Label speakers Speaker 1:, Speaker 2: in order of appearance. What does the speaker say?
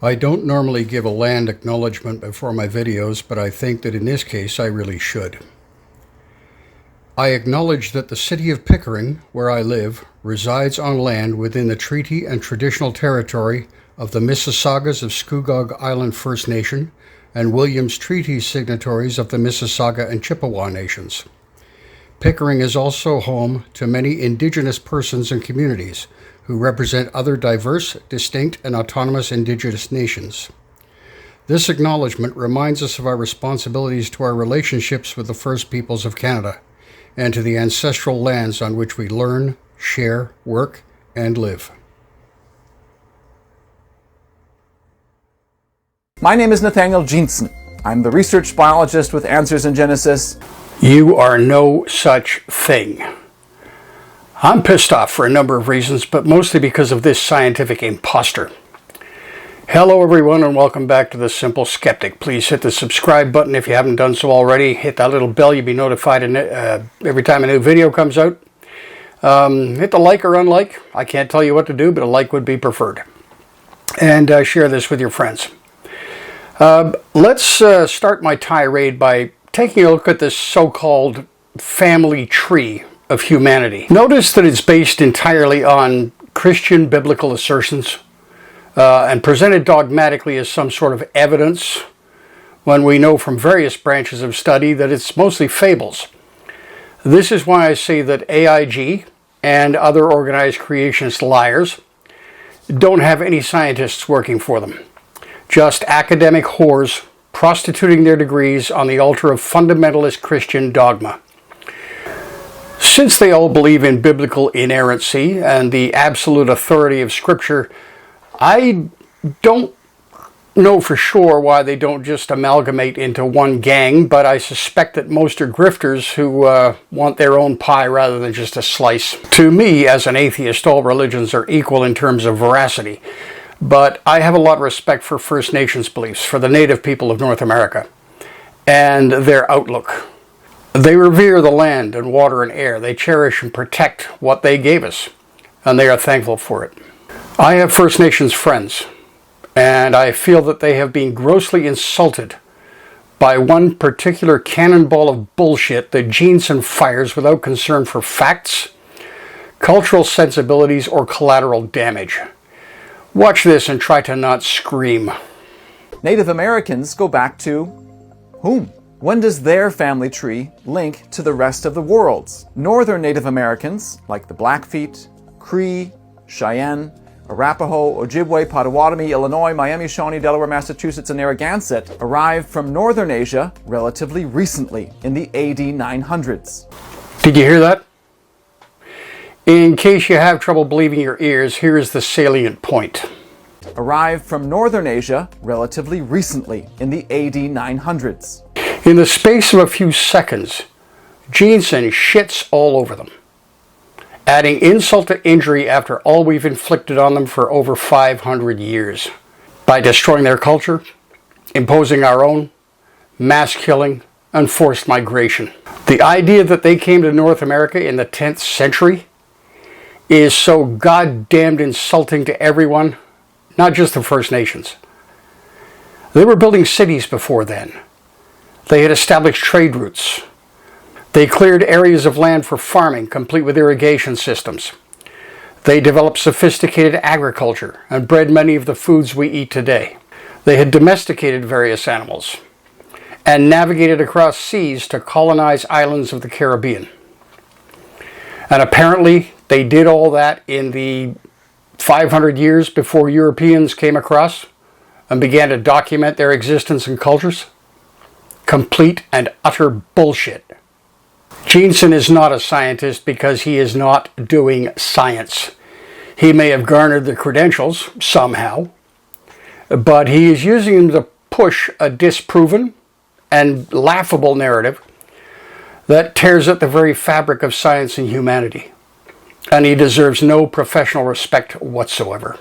Speaker 1: I don't normally give a land acknowledgement before my videos, but I think that in this case I really should. I acknowledge that the city of Pickering, where I live, resides on land within the treaty and traditional territory of the Mississaugas of Scugog Island First Nation and Williams Treaty signatories of the Mississauga and Chippewa Nations. Pickering is also home to many Indigenous persons and communities who represent other diverse, distinct, and autonomous Indigenous nations. This acknowledgement reminds us of our responsibilities to our relationships with the First Peoples of Canada and to the ancestral lands on which we learn, share, work, and live.
Speaker 2: My name is Nathaniel Jeanson. I'm the research biologist with Answers in Genesis.
Speaker 1: You are no such thing. I'm pissed off for a number of reasons, but mostly because of this scientific imposter. Hello everyone and welcome back to The Simple Skeptic. Please hit the subscribe button if you haven't done so already. Hit that little bell, you'll be notified every time a new video comes out. Hit the like or unlike. I can't tell you what to do, but a like would be preferred. And share this with your friends. Let's start my tirade by taking a look at this so-called family tree of humanity. Notice that it's based entirely on Christian biblical assertions and presented dogmatically as some sort of evidence when we know from various branches of study that it's mostly fables. This is why I say that AIG and other organized creationist liars don't have any scientists working for them. Just academic whores prostituting their degrees on the altar of fundamentalist Christian dogma. Since they all believe in biblical inerrancy and the absolute authority of Scripture, I don't know for sure why they don't just amalgamate into one gang, but I suspect that most are grifters who want their own pie rather than just a slice. To me, as an atheist, all religions are equal in terms of veracity, but I have a lot of respect for First Nations beliefs, for the native people of North America, and their outlook. They revere the land and water and air. They cherish and protect what they gave us, and they are thankful for it. I have First Nations friends, and I feel that they have been grossly insulted by one particular cannonball of bullshit that Jeanson fires without concern for facts, cultural sensibilities, or collateral damage. Watch this and try to not scream.
Speaker 2: Native Americans go back to whom? When does their family tree link to the rest of the world's? Northern Native Americans, like the Blackfeet, Cree, Cheyenne, Arapaho, Ojibwe, Potawatomi, Illinois, Miami, Shawnee, Delaware, Massachusetts, and Narragansett, arrived from Northern Asia relatively recently, in the AD 900s.
Speaker 1: Did you hear that? In case you have trouble believing your ears, here is the salient point.
Speaker 2: Arrived from Northern Asia relatively recently, in the AD 900s.
Speaker 1: In the space of a few seconds, Jeanson shits all over them, adding insult to injury after all we've inflicted on them for over 500 years, by destroying their culture, imposing our own, mass killing, and forced migration. The idea that they came to North America in the 10th century is so goddamned insulting to everyone, not just the First Nations. They were building cities before then. They had established trade routes. They cleared areas of land for farming, complete with irrigation systems. They developed sophisticated agriculture and bred many of the foods we eat today. They had domesticated various animals and navigated across seas to colonize islands of the Caribbean. And apparently they did all that in the 500 years before Europeans came across and began to document their existence and cultures. Complete and utter bullshit. Jeanson is not a scientist because he is not doing science. He may have garnered the credentials somehow, but he is using them to push a disproven and laughable narrative that tears at the very fabric of science and humanity. And he deserves no professional respect whatsoever.